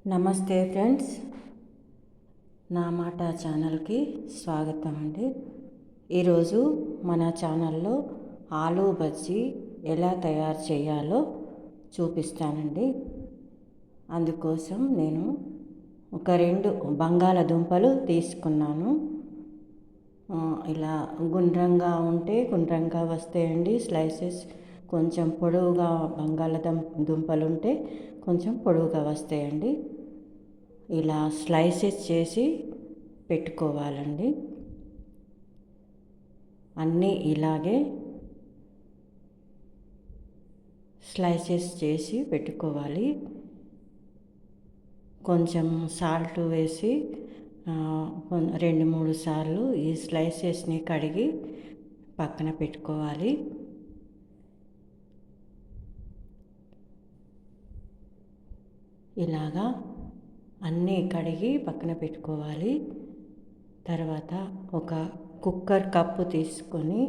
నమస్తే ఫ్రెండ్స్, నా మాట ఛానల్కి స్వాగతం అండి. ఈరోజు మన ఛానల్లో ఆలూ బజ్జీ ఎలా తయారు చేయాలో చూపిస్తానండి. అందుకోసం నేను ఒక 2 బంగాళదుంపలు తీసుకున్నాను. ఇలా గుండ్రంగా ఉంటే గుండ్రంగా వస్తాయండి స్లైసెస్. కొంచెం పొడవుగా దుంపలు ఉంటే కొంచెం పొడవుగా వస్తాయండి. ఇలా స్లైసెస్ చేసి పెట్టుకోవాలండి. అన్నీ ఇలాగే స్లైసెస్ చేసి పెట్టుకోవాలి. కొంచెం సాల్ట్ వేసి 2-3 సార్లు ఈ స్లైసెస్ని కడిగి పక్కన పెట్టుకోవాలి. ఇలాగా అన్నీ కడిగి పక్కన పెట్టుకోవాలి. తర్వాత ఒక కుక్కర్ కప్పు తీసుకొని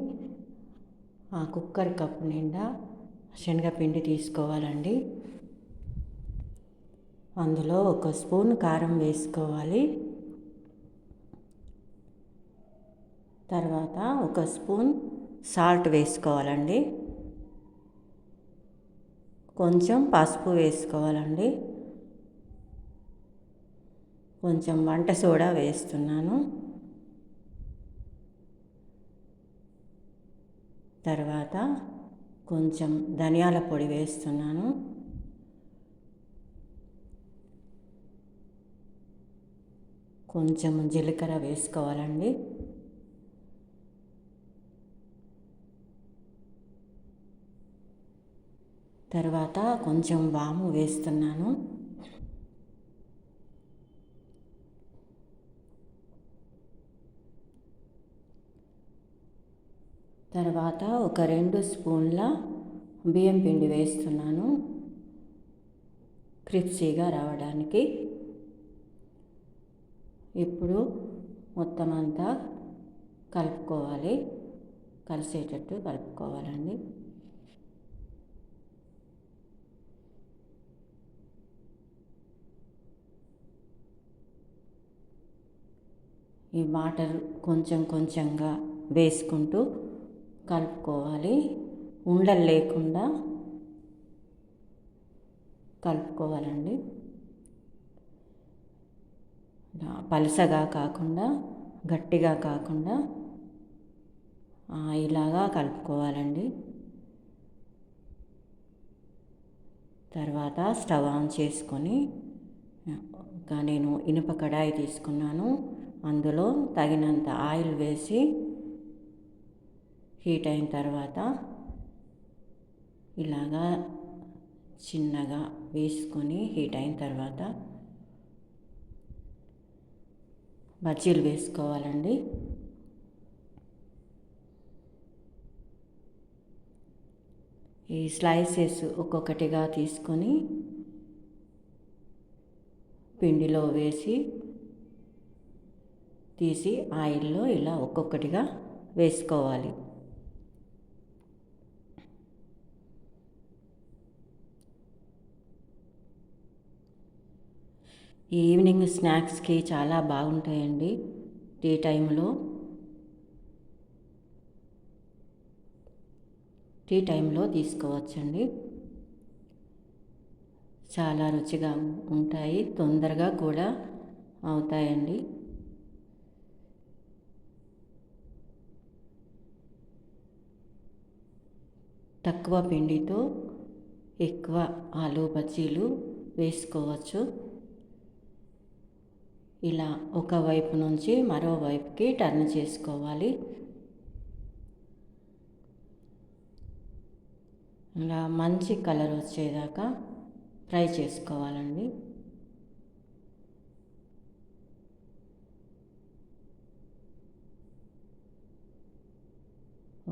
ఆ కుక్కర్ కప్పు నిండా శనగపిండి తీసుకోవాలండి. అందులో 1 స్పూన్ కారం వేసుకోవాలి. తర్వాత 1 స్పూన్ సాల్ట్ వేసుకోవాలండి. కొంచెం పసుపు వేసుకోవాలండి. కొంచెం వంట సోడా వేస్తున్నాను. తర్వాత కొంచెం ధనియాల పొడి వేస్తున్నాను. కొంచెం జీలకర్ర వేసుకోవాలండి. తర్వాత కొంచెం వాము వేస్తున్నాను. తర్వాత ఒక 2 స్పూన్ల బియ్యం పిండి వేస్తున్నాను, క్రిస్పీగా రావడానికి. ఇప్పుడు మొత్తం అంతా కలుపుకోవాలి, కలిసేటట్టు కలుపుకోవాలండి. ఈ వాటర్ కొంచెం కొంచెంగా వేసుకుంటూ కలుపుకోవాలి. ఉండలు లేకుండా కలుపుకోవాలండి. పలసగా కాకుండా గట్టిగా కాకుండా ఇలాగా కలుపుకోవాలండి. తర్వాత స్టవ్ ఆన్ చేసుకొని నేను ఇనుప కడాయి తీసుకున్నాను. అందులో తగినంత ఆయిల్ వేసి హీట్ అయిన తర్వాత ఇలాగా చిన్నగా వేసుకొని హీట్ అయిన తర్వాత బజ్జీలు వేసుకోవాలండి. ఈ స్లైసెస్ ఒక్కొక్కటిగా తీసుకొని పిండిలో వేసి తీసి ఆయిల్లో ఇలా ఒక్కొక్కటిగా వేసుకోవాలి. ఈవినింగ్ స్నాక్స్కి చాలా బాగుంటాయండి. టీ టైంలో తీసుకోవచ్చండి. చాలా రుచిగా ఉంటాయి, తొందరగా కూడా అవుతాయండి. తక్కువ పిండితో ఎక్కువ ఆలూ బజ్జీలు వేసుకోవచ్చు. ఇలా ఒకవైపు నుంచి మరోవైపుకి టర్న్ చేసుకోవాలి. ఇలా మంచి కలర్ వచ్చేదాకా ఫ్రై చేసుకోవాలండి.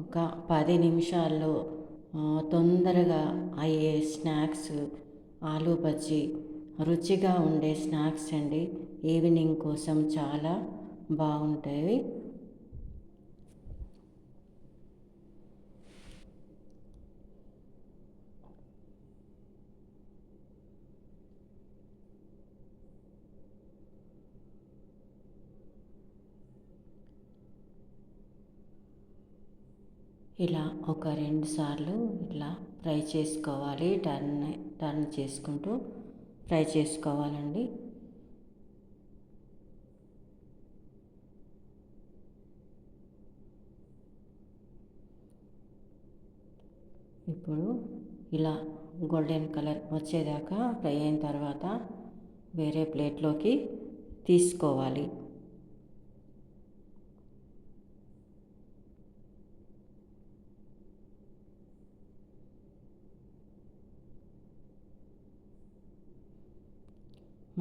ఒక 10 నిమిషాల్లో తొందరగా అయ్యే స్నాక్స్ ఆలూ బజ్జీ. రుచిగా ఉండే స్నాక్స్ అండి. ఈవినింగ్ కోసం చాలా బాగుంటాయి. ఇలా ఒక 2 సార్లు ఇట్లా ఫ్రై చేసుకోవాలి. టర్న్ చేసుకుంటూ ఫ్రై చేసుకోవాలండి. ఇప్పుడు ఇలా గోల్డెన్ కలర్ వచ్చేదాకా ఫ్రై అయిన తర్వాత వేరే ప్లేట్లోకి తీసుకోవాలి.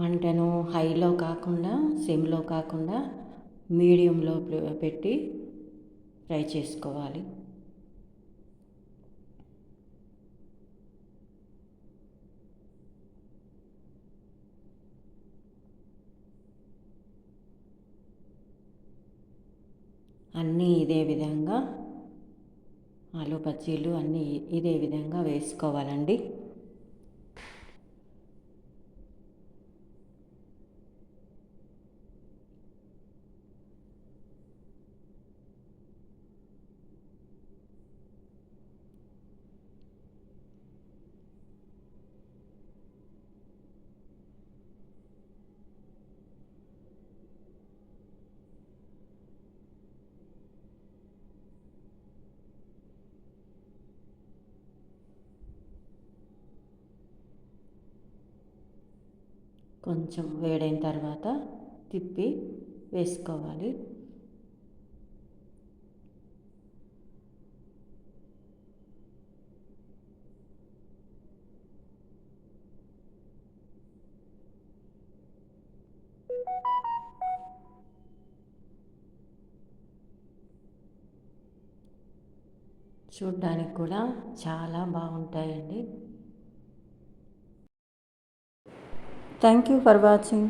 మంటను హైలో కాకుండా సిమ్లో కాకుండా మీడియంలో పెట్టి ఫ్రై చేసుకోవాలి. అన్నీ ఇదే విధంగా ఆలు బజ్జీలు అన్నీ ఇదే విధంగా వేసుకోవాలండి. కొంచెం వేడైన తర్వాత తిప్పి వేసుకోవాలి. చూడ్డానికి కూడా చాలా బాగుంటాయండి. Thank you for watching.